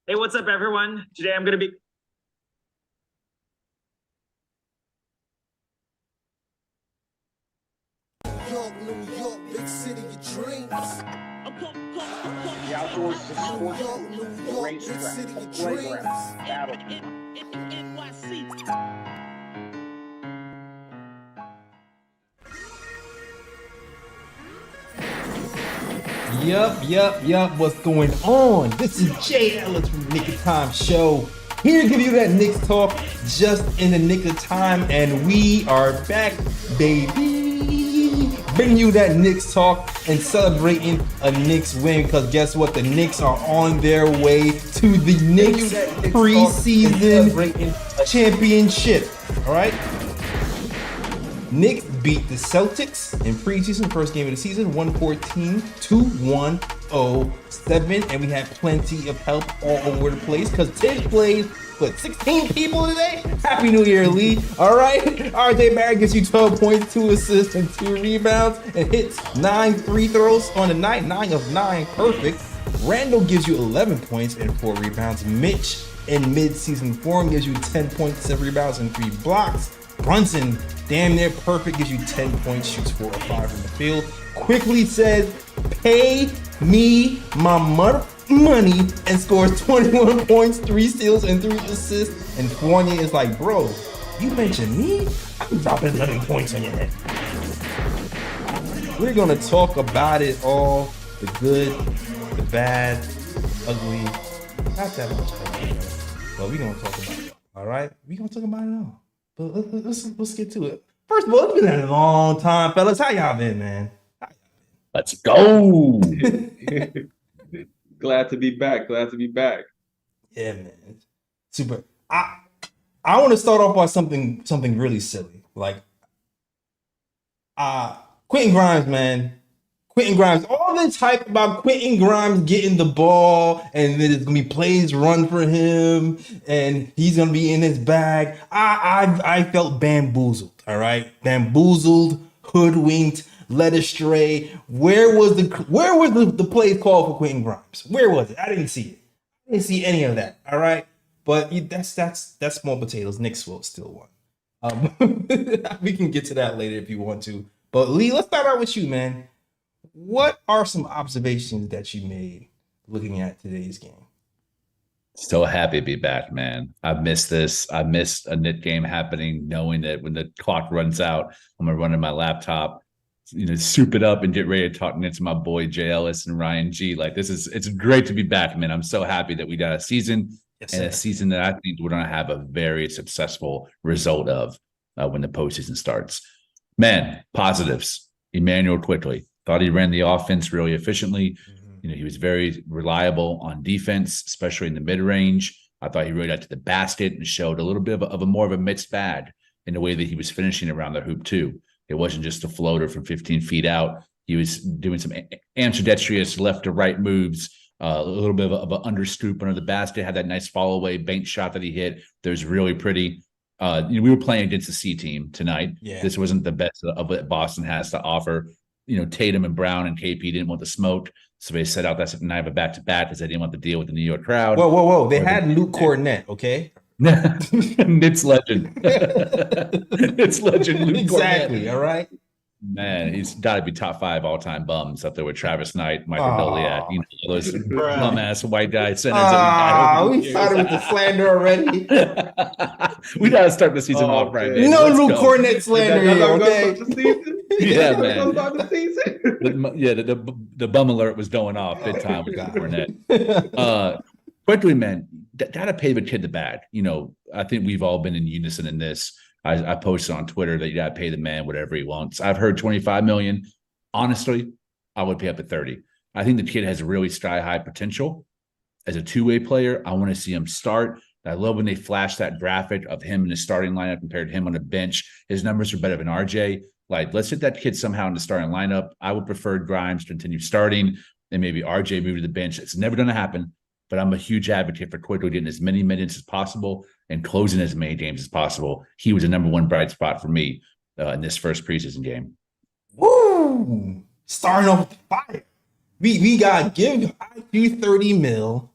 Hey, what's up, everyone? Today I'm going to be... York, New York, big city of dreams. The outdoors is a sports New York, booth, New a York, big racetrack, city a of playground, dreams. battlefield. Yup. What's going on? This is Jay Ellis from the Knick Of Time Show. Here to give you that Knicks talk just in the nick of time, and we are back, baby. Bringing you that Knicks talk and celebrating a Knicks win, because guess what? The Knicks are on their way to the Knicks Pre-Season Championship. All right. Knicks beat the Celtics in preseason, first game of the season, 114-107, and we had plenty of help all over the place because Tish played, 16 people today? Happy New Year, Lee. All right. RJ Barrett gives you 12 points, 2 assists, and 2 rebounds, and hits 9 free throws on the night, 9 of 9, perfect. Randall gives you 11 points and 4 rebounds. Mitch in mid-season form gives you 10 points, 7 rebounds, and 3 blocks. Brunson, damn near perfect, gives you 10 points, shoots 4 or 5 from the field. Quickly says, pay me my money, and scores 21 points, 3 steals, and 3 assists. And Fournier is like, bro, you mentioned me? I'm dropping 11 points on your head. We're gonna talk about it all, the good, the bad, ugly, not that much ugly, but we're gonna talk about it, all right? We're gonna talk about it all. But let's get to it. First of all, it's been a long time, fellas. How y'all been, man? Let's go. Glad to be back. Yeah, man. Super. I want to start off by something really silly. Like Quentin Grimes, man. Quentin Grimes. All this hype about Quentin Grimes getting the ball and there's gonna be plays run for him and he's gonna be in his bag. I felt bamboozled. All right, bamboozled, hoodwinked, led astray. Where was the plays called for Quentin Grimes? Where was it? I didn't see it. I didn't see any of that. All right, but that's small potatoes. Knicks will still won. We can get to that later if you want to. But Lee, let's start out with you, man. What are some observations that you made looking at today's game? So happy to be back, man. I've missed this. I missed a Knick game happening, knowing that when the clock runs out, I'm gonna run in my laptop, soup it up and get ready to talk to my boy Jay Ellis and Ryan G. Like it's great to be back, man. I'm so happy that we got a season a season that I think we're gonna have a very successful result of when the postseason starts. Man, positives. Emmanuel quickly. Thought he ran the offense really efficiently. He was very reliable on defense, especially in the mid-range. I thought he really got to the basket and showed a little bit of a more of a mixed bag in the way that he was finishing around the hoop too. It wasn't just a floater from 15 feet out. He was doing some ambidextrous left to right moves, a little bit of an underscoop under the basket, had that nice follow away bank shot that he hit. That was really pretty. We were playing against the C team tonight. Yeah. This wasn't the best of what Boston has to offer. Tatum and Brown and KP didn't want the smoke, so they set out that night of a back-to-back because they didn't want to deal with the New York crowd. Whoa! They had Luke Cornett, okay? It's legend. It's legend. Luke exactly. Cornett. All right. Man, he's got to be top 5 all-time bums up there with Travis Knight, Michael Doliak, those bum-ass white guy centers. We started with the slander already. We got to start the season off right, man. No Luke Cornett slander here, okay? Yeah, man. The bum alert was going off big time with Cornette. Quickly, man, gotta pay the kid the bag. I think we've all been in unison in this. I posted on Twitter that you gotta pay the man whatever he wants. I've heard 25 million. Honestly, I would pay up at 30. I think the kid has really sky-high potential as a two-way player. I want to see him start. I love when they flash that graphic of him in the starting lineup compared to him on the bench. His numbers are better than RJ. Like, let's get that kid somehow in the starting lineup. I would prefer Grimes to continue starting and maybe RJ move to the bench. It's never going to happen, but I'm a huge advocate for Quickly getting as many minutes as possible and closing as many games as possible. He was the number one bright spot for me in this first preseason game. Woo! Starting off with the fire. We got give IQ 30 mil.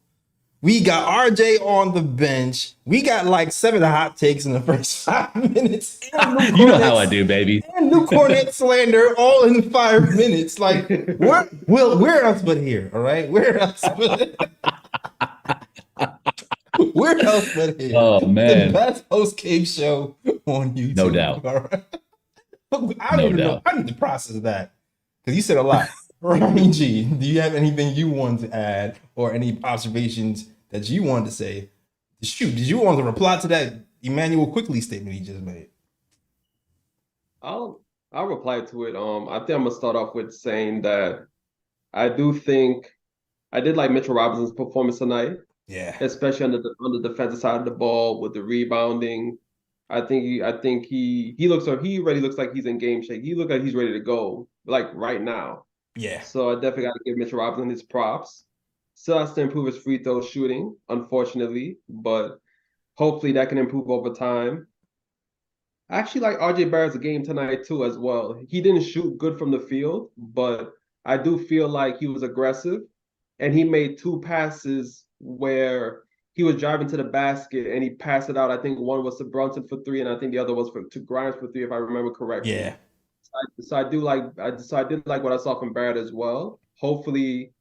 We got RJ on the bench. We got like 7 hot takes in the first 5 minutes. And Luke You know how I Cornett's- do, baby. And Luke Cornett slander all in 5 minutes. Like, where else but here? All right, where else but where else but here? Oh, The man. best post game show on YouTube. No doubt. All right. I don't No even know. doubt. I need to process that because you said a lot. Ryan G, do you have anything you want to add or any observations that you wanted to say? Shoot, did you want to reply to that Emmanuel Quickly statement he just made? I'll reply to it. I think I'm gonna start off with saying that I do think I did like Mitchell Robinson's performance tonight, Yeah. especially on the defensive side of the ball with the rebounding. I think he really looks like he's in game shape. He looks like he's ready to go, like right now. Yeah. So I definitely got to give Mitchell Robinson his props. Still has to improve his free throw shooting, unfortunately, but hopefully that can improve over time. I actually like RJ Barrett's game tonight too, as well. He didn't shoot good from the field, but I do feel like he was aggressive, and he made 2 passes where he was driving to the basket and he passed it out. I think one was to Brunson for 3, and I think the other was to Grimes for 3, if I remember correctly. Yeah. So I did like what I saw from Barrett as well. Hopefully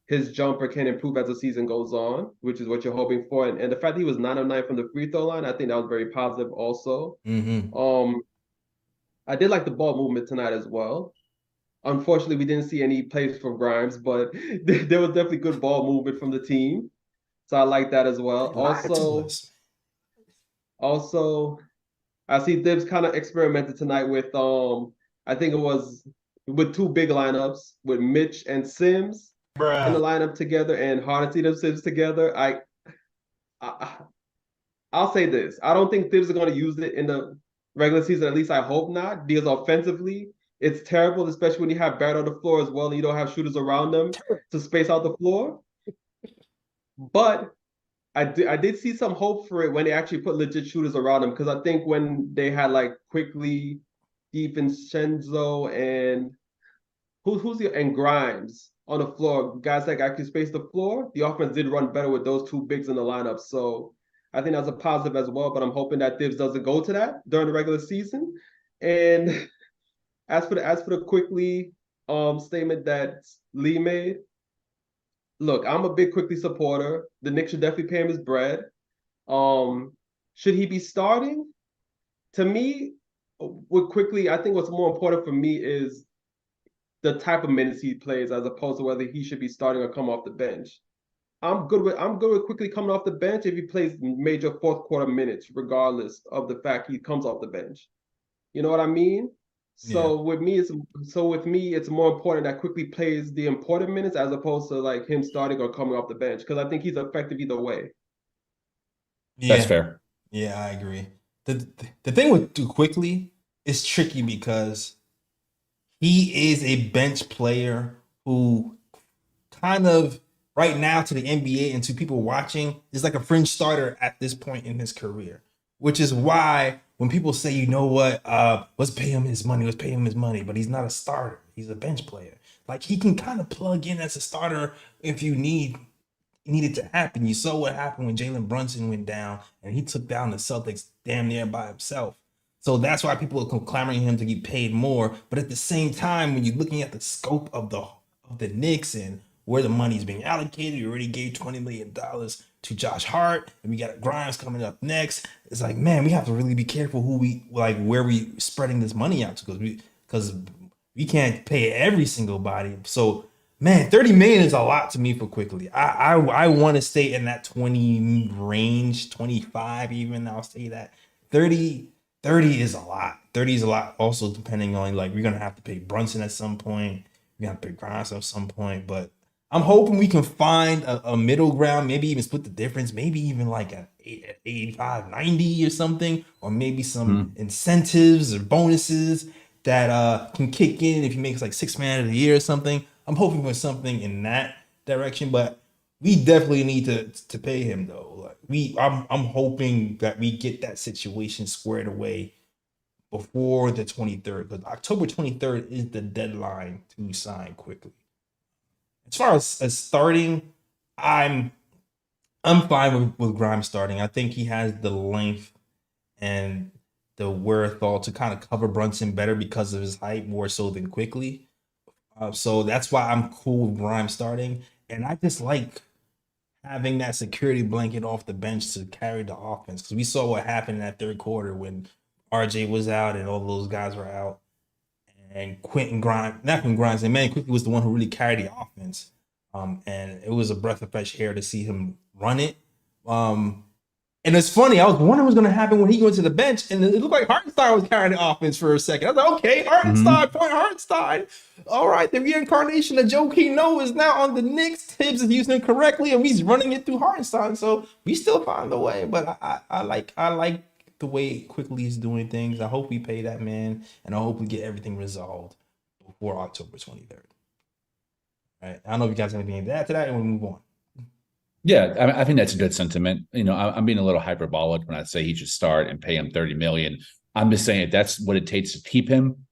his jumper can improve as the season goes on, which is what you're hoping for. And the fact that he was 9 of 9 from the free throw line, I think that was very positive also. Mm-hmm. I did like the ball movement tonight as well. Unfortunately, we didn't see any plays from Grimes, but there was definitely good ball movement from the team. So I like that as well. Also, I see Thibs kind of experimented tonight with I think it was with 2 big lineups with Mitch and Sims in the lineup together, and hard to see them Sims together. I'll say this: I don't think Thibs are going to use it in the regular season. At least I hope not, because offensively it's terrible, especially when you have Barrett on the floor as well and you don't have shooters around them to space out the floor. But I did see some hope for it when they actually put legit shooters around him, because I think when they had like Quickly, DiVincenzo, and and Grimes on the floor, guys that actually space the floor, the offense did run better with those 2 bigs in the lineup. So I think that's a positive as well, but I'm hoping that Thibs doesn't go to that during the regular season. And as for the Quickly statement that Lee made, look, I'm a big Quickly supporter. The Knicks should definitely pay him his bread. Should he be starting? To me, with Quickly, I think what's more important for me is the type of minutes he plays, as opposed to whether he should be starting or come off the bench. I'm good with Quickly coming off the bench if he plays major 4th quarter minutes, regardless of the fact he comes off the bench. You know what I mean? So with me, it's more important that Quickly plays the important minutes as opposed to like him starting or coming off the bench, because I think he's effective either way. Yeah. That's fair. Yeah, I agree. The thing with Quickly is tricky because he is a bench player who kind of right now to the NBA and to people watching is like a fringe starter at this point in his career, which is why when people say, you know what, let's pay him his money, but he's not a starter. He's a bench player. Like he can kind of plug in as a starter if you need it to happen. You saw what happened when Jalen Brunson went down and he took down the Celtics damn near by himself. So that's why people are clamoring him to get paid more. But at the same time, when you're looking at the scope of the Knicks and where the money's being allocated, you already gave $20 million to Josh Hart, and we got Grimes coming up next. It's like, man, we have to really be careful where we spreading this money out to, because we can't pay every single body. So, man, 30 million is a lot to me for Quickly. I want to stay in that 20 range, 25 even. I'll say that 30 is a lot. 30 is a lot. Also, depending on like we're gonna have to pay Brunson at some point. We're gonna have to pay Grimes at some point, but I'm hoping we can find a middle ground, maybe even split the difference, maybe even like at 85, 90 or something, or maybe some incentives or bonuses that can kick in if he makes like 6th man of the year or something. I'm hoping for something in that direction, but we definitely need to pay him though. Like I'm hoping that we get that situation squared away before the 23rd, because October 23rd is the deadline to sign Quickly. As far as starting, I'm I'm fine with Grimes starting. I think he has the length and the wherewithal to kind of cover Brunson better because of his height more so than quickly. So that's why I'm cool with Grimes starting. And I just like having that security blanket off the bench to carry the offense, because we saw what happened in that third quarter when RJ was out and all those guys were out. And Quentin Grimes, not Quentin Grimes, and man, quickly was the one who really carried the offense. And it was a breath of fresh air to see him run it. And it's funny, I was wondering what's going to happen when he went to the bench, and it looked like Hartenstein was carrying the offense for a second. I was like, okay, Hartenstein, point Hartenstein. All right, the reincarnation of Joe Kino is now on the Knicks. Tibbs is using it correctly, and he's running it through Hartenstein. So we still find a way, but I like the way quickly he's doing things. I hope we pay that man, and I hope we get everything resolved before October 23rd. All right, I don't know if you guys have anything to add to that, and we move on. Yeah, I think that's a good sentiment. You know, I'm being a little hyperbolic when I say he should start and pay him $30 million. I'm just saying if that's what it takes to keep him,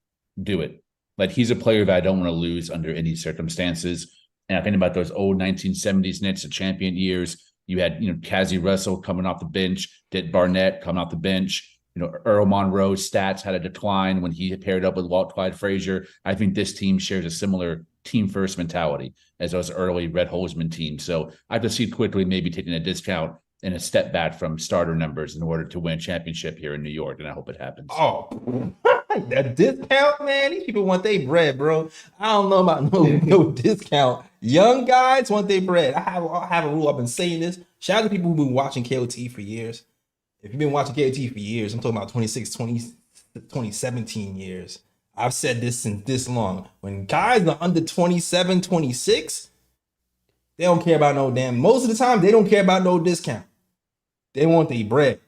do it. Like, he's a player that I don't want to lose under any circumstances. And I think about those old 1970s Knicks, the champion years. You had, Cassie Russell coming off the bench, Dick Barnett coming off the bench. Earl Monroe's stats had a decline when he paired up with Walt Clyde Frazier. I think this team shares a similar team first mentality as those early Red Holzman teams. So I could see quickly maybe taking a discount and a step back from starter numbers in order to win a championship here in New York. And I hope it happens. Oh, that discount, man. These people want their bread, bro. I don't know about no discount. Young guys want their bread. I have a rule. I've been saying this. Shout out to people who've been watching KOT for years. If you've been watching KOT for years, I'm talking about 2017 years. I've said this since this long. When guys are under 27, 26, they don't care about no damn. Most of the time, they don't care about no discount. They want their bread.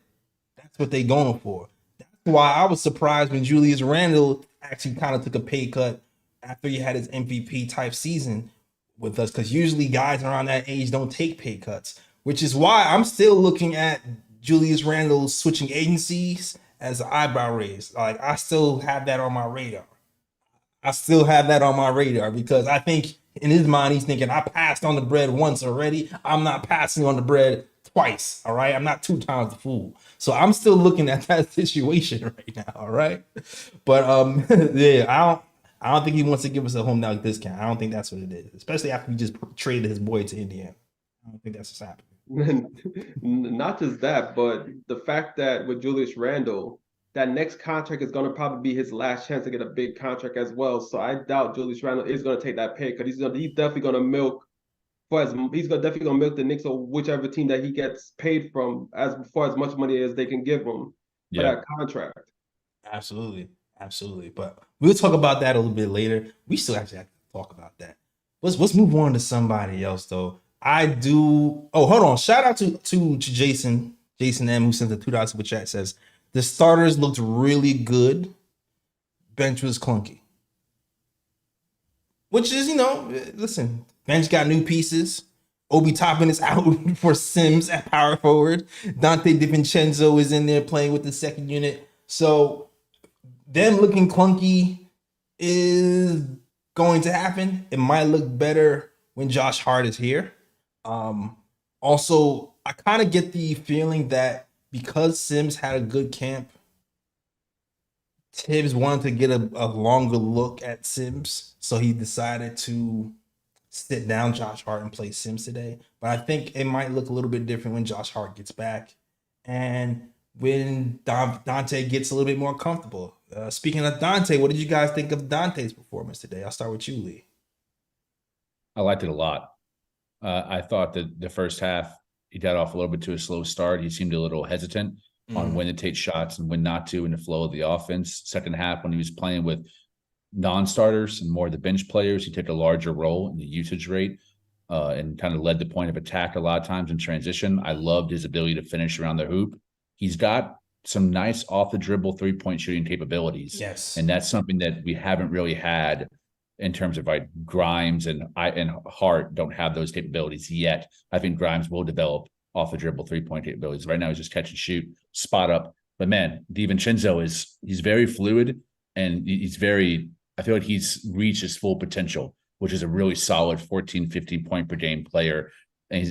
That's what they going for. That's why I was surprised when Julius Randle actually kind of took a pay cut after he had his MVP type season with us, because usually guys around that age don't take pay cuts, which is why I'm still looking at Julius Randle switching agencies as an eyebrow raise. Like, I still have that on my radar. Because I think in his mind, he's thinking, I passed on the bread once already. I'm not passing on the bread twice. All right. I'm not 2 times the fool. So I'm still looking at that situation right now. All right. But yeah, I don't think he wants to give us a hometown discount. I don't think that's what it is, especially after we just traded his boy to Indiana. I don't think that's what's happening. Not just that, but the fact that with Julius Randle, that next contract is going to probably be his last chance to get a big contract as well. So I doubt Julius Randle is going to take that pay, because he's definitely going to milk definitely going to milk the Knicks or whichever team that he gets paid from as much money as they can give him for that contract. Absolutely. But we'll talk about that a little bit later. We still actually have to talk about that. Let's move on to somebody else though. Hold on. Shout out to Jason M, who sent the $2 super chat. Says the starters looked really good. Bench was clunky. Which is, listen, bench got new pieces. Obi Toppin is out for Sims at power forward. Dante DiVincenzo is in there playing with the second unit. So them looking clunky is going to happen. It might look better when Josh Hart is here. Also, I kind of get the feeling that because Sims had a good camp, Tibbs wanted to get a longer look at Sims, so he decided to sit down Josh Hart and play Sims today. But I think it might look a little bit different when Josh Hart gets back and when Dante gets a little bit more comfortable. Speaking of Dante, what did you guys think of Dante's performance today? I'll start with you, Lee. I liked it a lot. I thought that the first half, he got off a little bit to a slow start. He seemed a little hesitant on when to take shots and when not to in the flow of the offense. Second half, when he was playing with non-starters and more of the bench players, he took a larger role in the usage rate and kind of led the point of attack a lot of times in transition. I loved his ability to finish around the hoop. He's got some nice off-the-dribble three-point shooting capabilities. Yes. And that's something that we haven't really had in terms of like Grimes and Hart don't have those capabilities yet. I think Grimes will develop off the dribble 3-point capabilities. Right now he's just catch and shoot, spot up. But man, DiVincenzo he's very fluid and I feel like he's reached his full potential, which is a really solid 14, 15 point per game player. and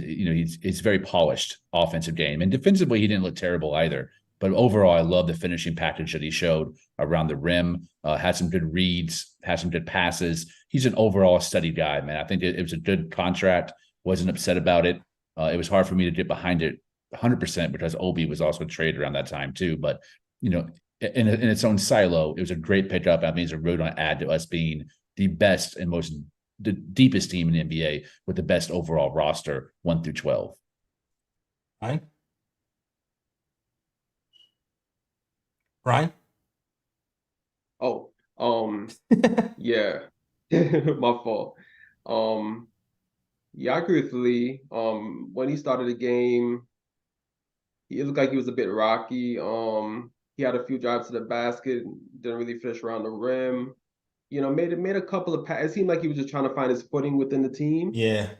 he's very polished offensive game, and defensively he didn't look terrible either. But overall, I love the finishing package that he showed around the rim. Had some good reads, had some good passes. He's an overall steady guy, man. I think it was a good contract. Wasn't upset about it. It was hard for me to get behind it 100% because Obi was also traded around that time too. But in its own silo, it was a great pickup. I mean, it's a really going to add to us being the best and the deepest team in the NBA with the best overall roster, 1 through 12. Ryan? Oh, yeah, my fault. Yeah, I agree with Lee. When he started the game, it looked like he was a bit rocky. He had a few drives to the basket, didn't really finish around the rim. Made a couple of passes. It seemed like he was just trying to find his footing within the team. Yeah.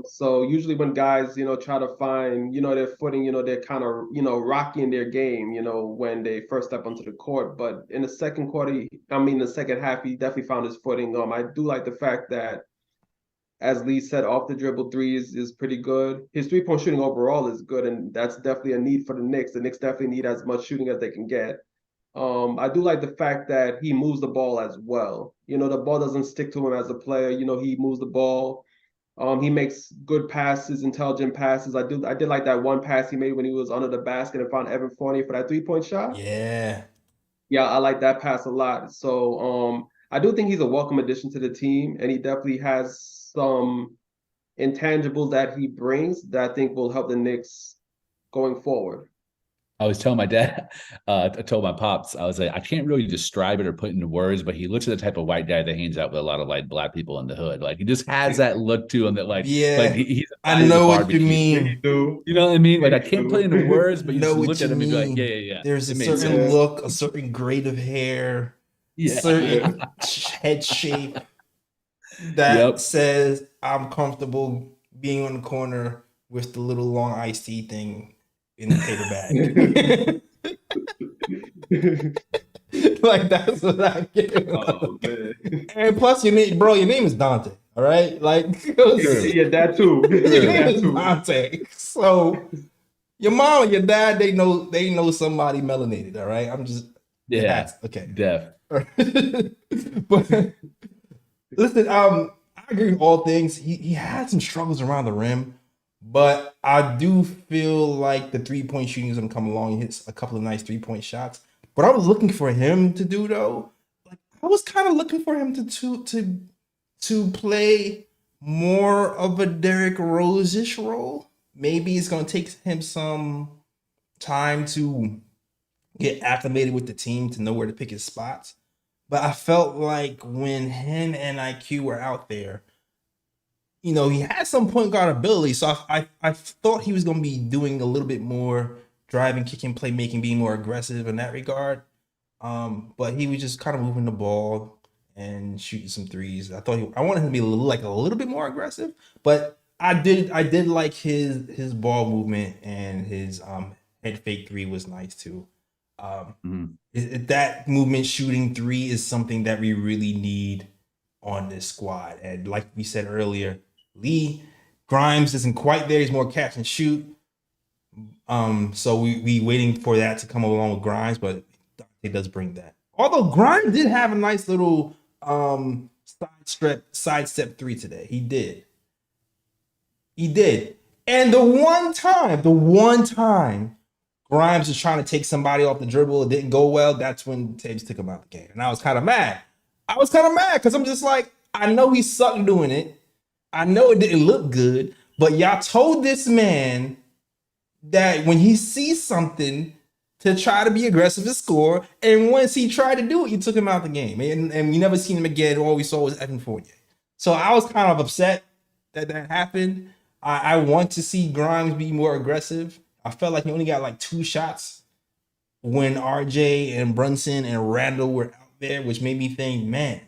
So usually when guys, try to find, their footing, they're kind of, rocky in their game, when they first step onto the court. But in the second quarter, the second half, he definitely found his footing. I do like the fact that, as Lee said, off the dribble threes is pretty good. His 3-point shooting overall is good, and that's definitely a need for the Knicks. The Knicks definitely need as much shooting as they can get. I do like the fact that he moves the ball as well. The ball doesn't stick to him as a player. He moves the ball. He makes good passes, intelligent passes. I did like that one pass he made when he was under the basket and found Evan Fournier for that 3-point shot. Yeah. Yeah, I like that pass a lot. So I do think he's a welcome addition to the team, and he definitely has some intangibles that he brings that I think will help the Knicks going forward. I was telling my dad, I told my pops, I was like, I can't really describe it or put into words, but he looks at the type of white guy that hangs out with a lot of like black people in the hood. Like he just has that look to him that he's I know what you mean. You know what I mean? Like I can't put it into words, but you just look at him and be like, yeah. There's a certain look, a certain grade of hair, certain head shape that says I'm comfortable being on the corner with the little long iced tea thing in the paper bag. Like that's what I get. Oh, man. And plus your name is Dante. All right, like yeah, that too. Your name is Dante. So your mom and your dad, they know somebody melanated. All right, I'm just okay. Def. But listen, I agree with all things. He had some struggles around the rim. But I do feel like the 3-point shooting is going to come along. He hits a couple of nice 3-point shots. What I was looking for him to do, though, I was kind of looking for him to play more of a Derrick Rose-ish role. Maybe it's going to take him some time to get acclimated with the team to know where to pick his spots. But I felt like when him and IQ were out there, he had some point guard ability, so I thought he was going to be doing a little bit more driving, kicking, playmaking, being more aggressive in that regard. But he was just kind of moving the ball and shooting some threes. I wanted him to be a little bit more aggressive, but I did like his ball movement, and his head fake three was nice too. That movement shooting three is something that we really need on this squad, and like we said earlier, Lee Grimes isn't quite there. He's more catch and shoot. So we waiting for that to come along with Grimes, but it does bring that. Although Grimes did have a nice little sidestep three today. He did. And the one time Grimes was trying to take somebody off the dribble, it didn't go well. That's when Tibbs took him out the game. And I was kind of mad. Because I'm just like, I know he sucked doing it. I know it didn't look good, but y'all told this man that when he sees something to try to be aggressive and score, and once he tried to do it, you took him out the game, and we never seen him again. All we saw was Evan Fournier. So I was kind of upset that happened. I want to see Grimes be more aggressive. I felt like he only got like 2 shots when RJ and Brunson and Randall were out there, which made me think, man,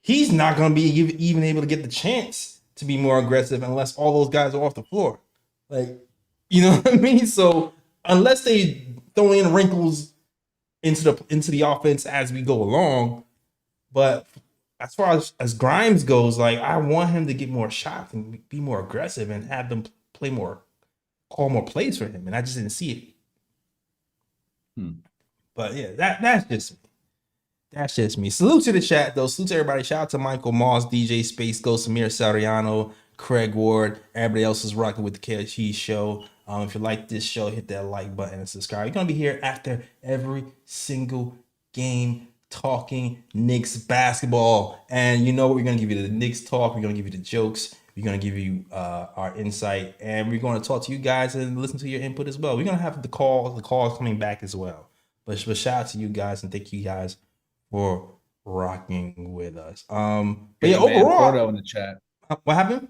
he's not going to be even able to get the chance to be more aggressive unless all those guys are off the floor. Like, you know what I mean? So unless they throw in wrinkles into the offense as we go along, but as far as Grimes goes, like I want him to get more shots and be more aggressive and have them play more, call more plays for him, and I just didn't see it. But yeah, that's just me. That's just me. Salute to the chat though. Salute to everybody. Shout out to Michael Moss, DJ Space Ghost, Samir Sariano, Craig Ward. Everybody else is rocking with the KSG show. If you like this show, hit that like button and subscribe. You're gonna be here after every single game talking Knicks basketball. And you know what? We're gonna give you the Knicks talk. We're gonna give you the jokes. We're gonna give you our insight, and we're gonna talk to you guys and listen to your input as well. We're gonna have the calls coming back as well. But shout out to you guys and thank you guys for rocking with us. But yeah, overall, Porto in the chat. What happened?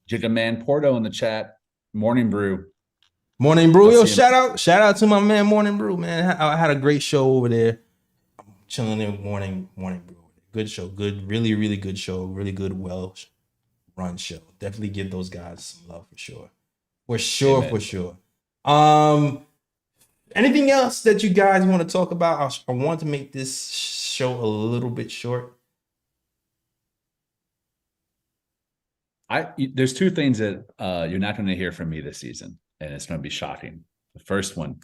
Jigga Man Porto in the chat. Morning Brew. Morning Brew. Yo, shout out to my man Morning Brew, man. I had a great show over there. I'm chilling there. Morning Brew. Good show. Good, really good show. Really good, well run show. Definitely give those guys some love for sure. For sure. Anything else that you guys want to talk about? I want to make this show a little bit short. There's two things that you're not going to hear from me this season, and it's going to be shocking. The first one,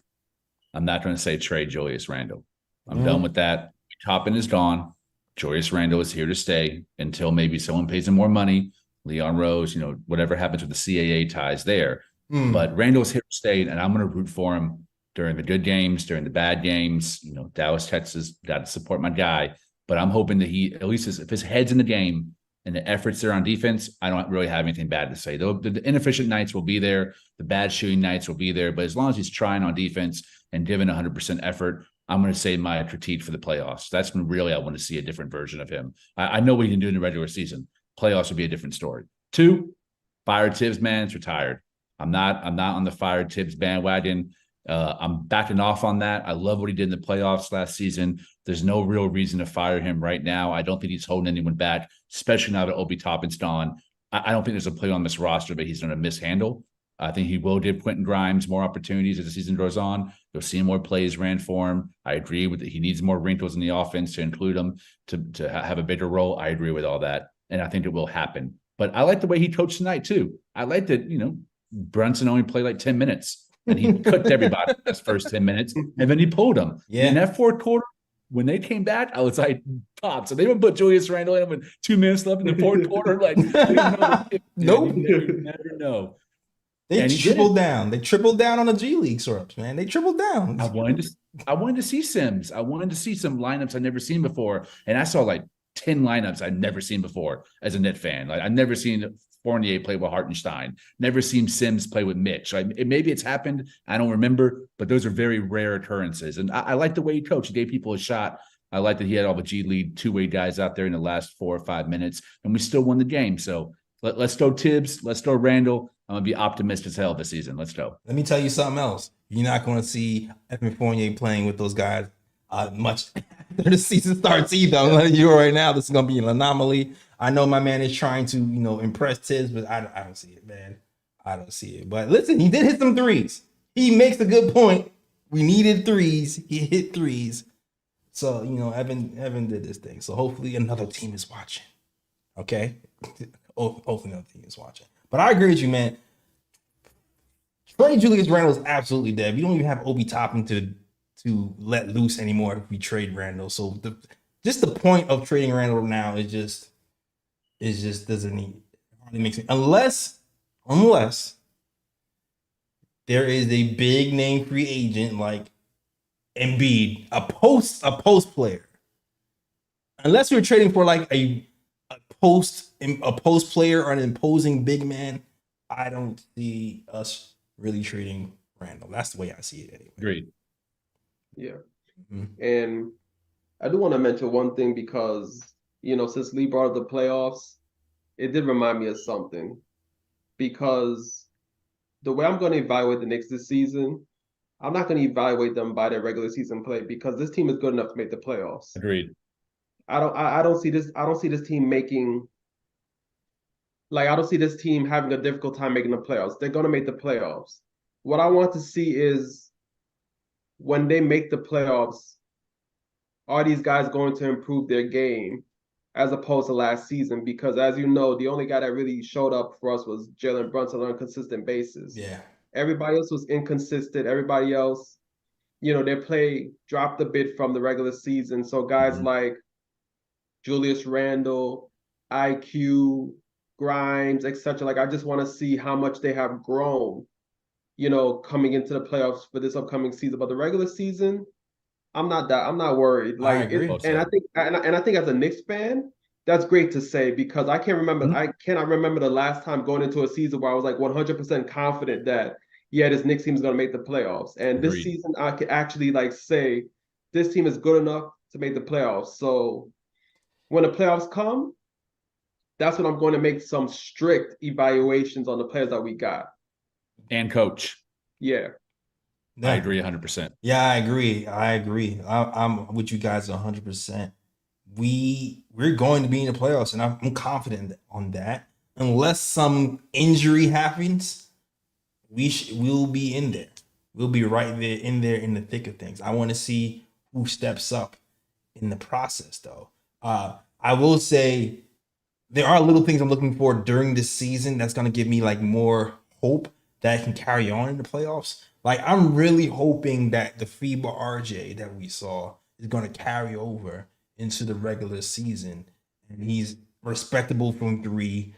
I'm not going to say trade Julius Randle. I'm done with that. Toppin is gone. Julius Randle is here to stay until maybe someone pays him more money. Leon Rose, whatever happens with the CAA ties there. But Randle's here to stay, and I'm going to root for him during the good games, during the bad games. Dallas, Texas, got to support my guy. But I'm hoping that he, at least if his head's in the game and the efforts there on defense, I don't really have anything bad to say. The inefficient nights will be there. The bad shooting nights will be there. But as long as he's trying on defense and giving 100% effort, I'm going to say my critique for the playoffs. That's when really I want to see a different version of him. I know what he can do in the regular season. Playoffs would be a different story. 2, fire Tibbs, man. It's retired. I'm not on the fire Tibbs bandwagon. I'm backing off on that. I love what he did in the playoffs last season. There's no real reason to fire him right now. I don't think he's holding anyone back, especially now that Obi Toppin's gone. I don't think there's a player on this roster that he's going to mishandle. I think he will give Quentin Grimes more opportunities as the season goes on. You'll see more plays ran for him. I agree with it. He needs more wrinkles in the offense to include him to have a bigger role. I agree with all that, and I think it will happen. But I like the way he coached tonight too. I like that, Brunson only played like 10 minutes. And he cooked everybody in his first 10 minutes, and then he pulled them. Yeah. In that fourth quarter, when they came back, I was like, pop. So they would put Julius Randle in with 2 minutes left in the fourth quarter. Like, nope. You never know. They tripled down. They tripled down on the G League syrups, man. They tripled down. I wanted to see Sims. I wanted to see some lineups I'd never seen before. And I saw like 10 lineups I'd never seen before as a Net fan. Like I'd never seen Fournier play with Hartenstein. Never seen Sims play with Mitch. Maybe it's happened. I don't remember, but those are very rare occurrences. And I like the way he coached. He gave people a shot. I like that he had all the G League two-way guys out there in the last 4 or 5 minutes, and we still won the game. So let's go Tibbs. Let's go Randle. I'm going to be optimistic as hell this season. Let's go. Let me tell you something else. You're not going to see Evan Fournier playing with those guys much after the season starts either. I'm letting you right now. This is going to be an anomaly. I know my man is trying to, impress Tibbs, but I don't see it, man. I don't see it. But listen, he did hit some threes. He makes a good point. We needed threes. He hit threes. So, Evan did this thing. So hopefully another team is watching. Okay? Hopefully another team is watching. But I agree with you, man. Trey Julius Randle is absolutely dead. We don't even have Obi Toppin to let loose anymore if we trade Randle. So the point of trading Randle now is just doesn't hardly make sense unless there is a big name free agent like Embiid, a post player. Unless we're trading for like a post player or an imposing big man, I don't see us really trading Randle. That's the way I see it anyway. Agreed. Yeah. Mm-hmm. And I do want to mention one thing because since Lee brought up the playoffs, it did remind me of something. Because the way I'm going to evaluate the Knicks this season, I'm not going to evaluate them by their regular season play because this team is good enough to make the playoffs. Agreed. I don't see this team making I don't see this team having a difficult time making the playoffs. They're going to make the playoffs. What I want to see is when they make the playoffs, are these guys going to improve their game as opposed to last season, because as you know, the only guy that really showed up for us was Jalen Brunson on a consistent basis. Yeah. Everybody else was inconsistent. Everybody else, their play dropped a bit from the regular season. So guys like Julius Randle, IQ, Grimes, etc. Like I just want to see how much they have grown, coming into the playoffs for this upcoming season. But the regular season, I'm not worried. I Like agree. and I think as a Knicks fan, that's great to say, because I cannot remember the last time going into a season where I was like 100% confident that this Knicks team is going to make the playoffs. And this season I could actually like say this team is good enough to make the playoffs. So when the playoffs come, that's when I'm going to make some strict evaluations on the players that we got. And coach. Yeah. I agree 100%. Yeah, I agree. I'm with you guys 100%. We're going to be in the playoffs, and I'm confident on that. Unless some injury happens, we'll be in there. We'll be right there in the thick of things. I want to see who steps up in the process, though. I will say there are little things I'm looking for during this season that's going to give me like more hope that I can carry on in the playoffs. Like I'm really hoping that the FIBA RJ that we saw is going to carry over into the regular season, and he's respectable from three,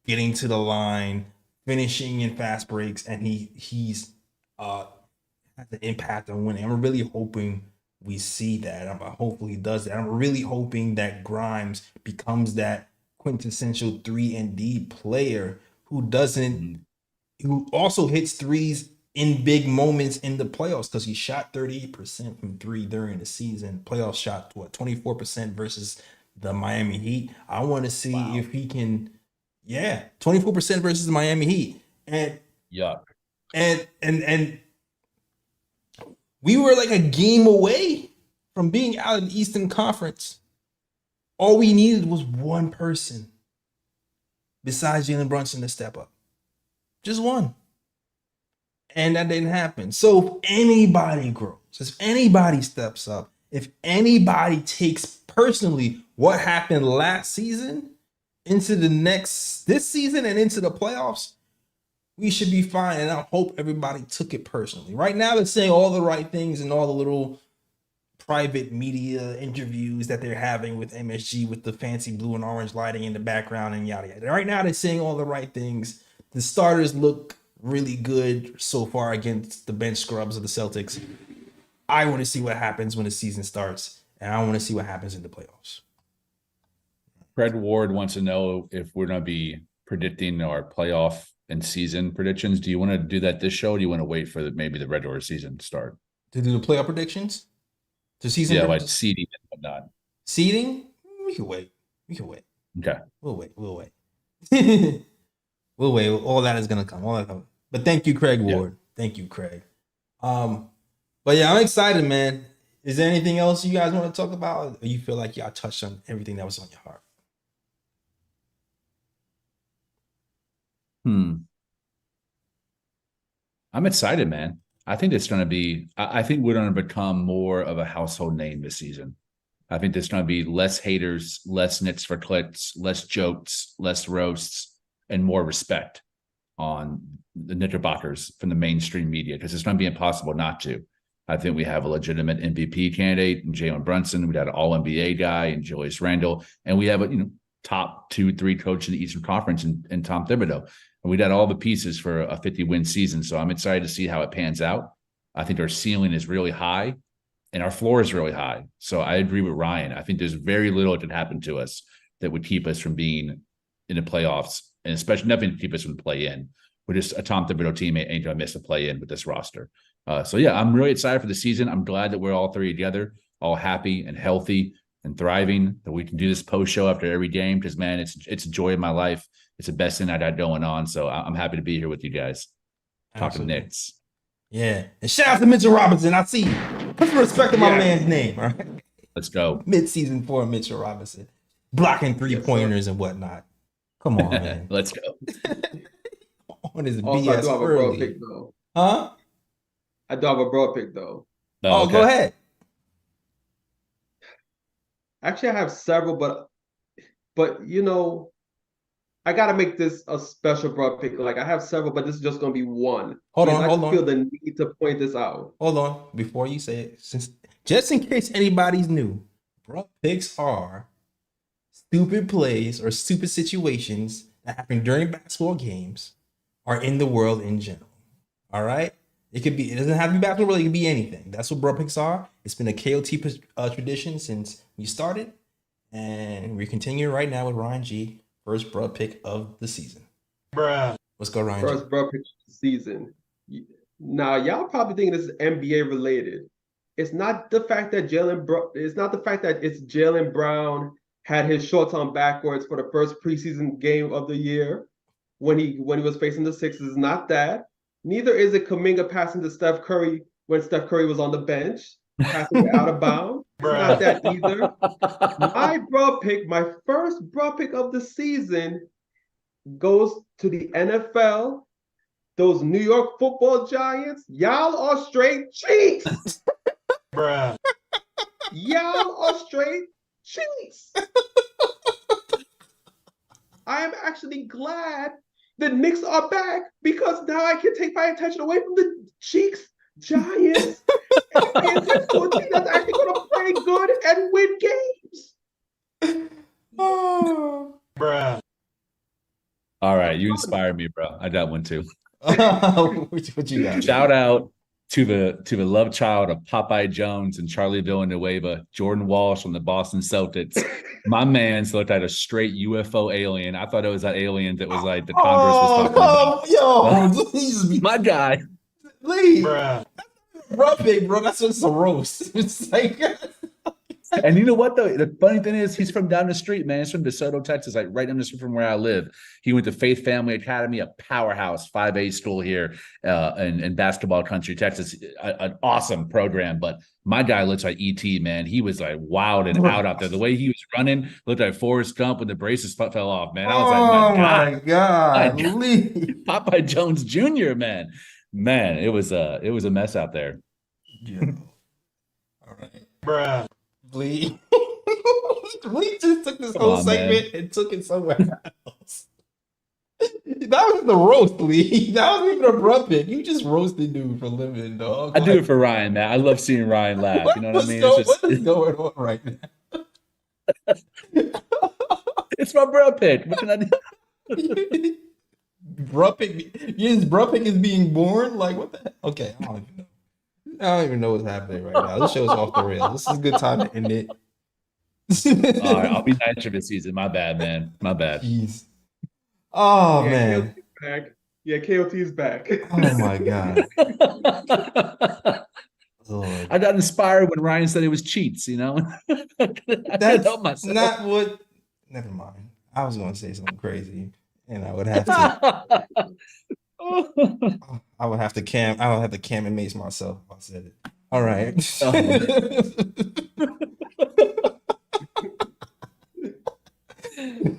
getting to the line, finishing in fast breaks, and he's has an impact on winning. I'm really hoping we see that. Hopefully he does that. I'm really hoping that Grimes becomes that quintessential 3-and-D player who also hits threes in big moments in the playoffs, because he shot 38% from three during the season. Playoff shot 24% versus the Miami Heat. I want to see if he can, 24% versus the Miami Heat. And and we were like a game away from being out of the Eastern Conference. All we needed was one person besides Jalen Brunson to step up. Just one. And that didn't happen. So if anybody grows, if anybody steps up, if anybody takes personally what happened last season into this season and into the playoffs, we should be fine. And I hope everybody took it personally. Right now, they're saying all the right things and all the little private media interviews that they're having with MSG with the fancy blue and orange lighting in the background and yada yada. Right now, they're saying all the right things. The starters look really good so far against the bench scrubs of the Celtics. I want to see what happens when the season starts, and I want to see what happens in the playoffs. Fred Ward wants to know if we're going to be predicting our playoff and season predictions. Do you want to do that this show, or do you want to wait for maybe the regular season to start? To do the playoff predictions? To season like seeding and whatnot. Seeding? We can wait. Okay. We'll wait. We'll wait. All that is going to come. But thank you, Craig Ward. Thank you, Craig. But yeah, I'm excited, man. Is there anything else you guys want to talk about? Or you feel like y'all touched on everything that was on your heart? I'm excited, man. I think it's going to be, I think we're going to become more of a household name this season. I think there's going to be less haters, less nits for clicks, less jokes, less roasts, and more respect on the Knickerbockers from the mainstream media, because it's going to be impossible not to. I think we have a legitimate MVP candidate in Jalen Brunson. We got an all-NBA guy in Julius Randle, and we have a top 2-3 coach in the Eastern Conference in Tom Thibodeau. And we got all the pieces for a 50-win season. So I'm excited to see how it pans out. I think our ceiling is really high and our floor is really high. So I agree with Ryan. I think there's very little that could happen to us that would keep us from being in the playoffs, and especially nothing to keep us from the play-in. We're just a Tom Thibodeau team ain't going to miss a play-in with this roster. So yeah, I'm really excited for the season. I'm glad that we're all three together, all happy and healthy and thriving, that we can do this post show after every game, because man, it's a joy of my life. It's the best thing I got going on. So I'm happy to be here with you guys. Talking Knicks. Yeah. And shout out to Mitchell Robinson. I see you. Put some respect on my man's name. All right. Let's go. Mid-season for Mitchell Robinson. Blocking 3-pointers and whatnot. Come on, man. Let's go. On his also, BS I do have early. a broad pick, though. Huh? I do have a broad pick, though. Oh, okay. Go ahead. Actually, I have several, but But you know, I gotta make this a special broad pick. Like I have several, but this is just gonna be one. Hold Because on, I hold just on. feel the need to point this out. Hold on. Before you say it, since just in case anybody's new, broad picks are stupid plays or stupid situations that happen during basketball games or in the world in general. All right? It doesn't have to be basketball, it can be anything. That's what broad picks are. It's been a KOT tradition since we started. And we're continuing right now with Ryan G. First broad pick of the season. Bruh. Let's go, Ryan First G. broad pick of the season. Now, y'all probably thinking this is NBA related. It's not the fact that it's Jaylen Brown had his shorts on backwards for the first preseason game of the year when he was facing the Sixers. It's not that. Neither is it Kuminga passing to Steph Curry when Steph Curry was on the bench, passing it out of bounds. It's not that either. My first broad pick of the season goes to the NFL. Those New York Football Giants, y'all are straight cheats. Bruh. Y'all are straight cheats. I am actually glad the Knicks are back because now I can take my attention away from the Cheeks Giants and pay attention to a team that's actually going to play good and win games. Oh, bruh. All right, you inspired me, bro. I got one too. What you got? Shout out to the love child of Popeye Jones and Charlie Villanueva, Jordan Walsh from the Boston Celtics. My man's looked like a straight UFO alien. I thought it was that alien that was like the Congress was talking about. Yo, please, My guy. please, bruh. Big, bro. That's just a roast. It's like, and you know what though? The funny thing is, he's from down the street, man. He's from DeSoto, Texas, like right down the street from where I live. He went to Faith Family Academy, a powerhouse 5A school here in basketball country, Texas. An awesome program. But my guy looks like ET, man. He was like wild and out there. The way he was running looked like Forrest Gump when the braces fell off, man. I was like, my God. Popeye Jones Jr., man. Man, it was a mess out there. Yeah. All right, bruh. Bleed. We just took this whole segment and took it somewhere else. That was the roast, Lee. That wasn't even a bruh pick. You just roasted dude for living, dog. I do it for Ryan, man. I love seeing Ryan laugh. You know what I mean? What is going on right now? It's my bruh pick. What can I do? Bruh pick. His bruh pick is being born? Like, what the heck? Okay, I don't even know what's happening right now. This show's off the rails. This is a good time to end it. All right, I'll be nice for this season. My bad, man. My bad. Jeez. Oh, yeah, man. Back. Yeah, KOT is back. Oh, my God. Lord. I got inspired when Ryan said it was cheats, you know? That's not what... Never mind. I was going to say something crazy, and I would have to... I would have to cam and mace myself if I said it. All right.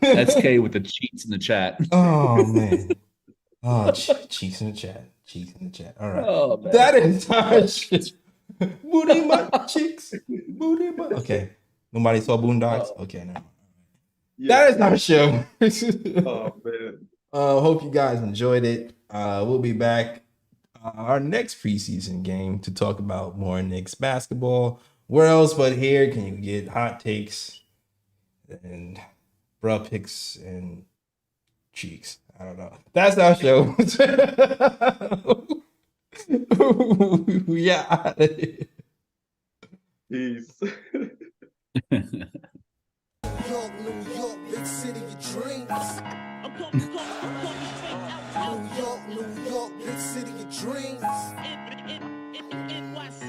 That's K with the cheats in the chat. Oh man. Oh, cheeks in the chat. Cheeks in the chat. All right. Oh, man. That entire shit. Booty my cheeks. Booty my. Okay. Nobody saw Boondocks? Okay, never mind. Yeah. That is our show. Oh man. Hope you guys enjoyed it. We'll be back our next preseason game to talk about more Knicks basketball. Where else but here can you get hot takes and bruh picks and cheeks? I don't know. That's our show. Yeah. Peace. York, New York, big city of dreams. New York, big city of dreams. NYC.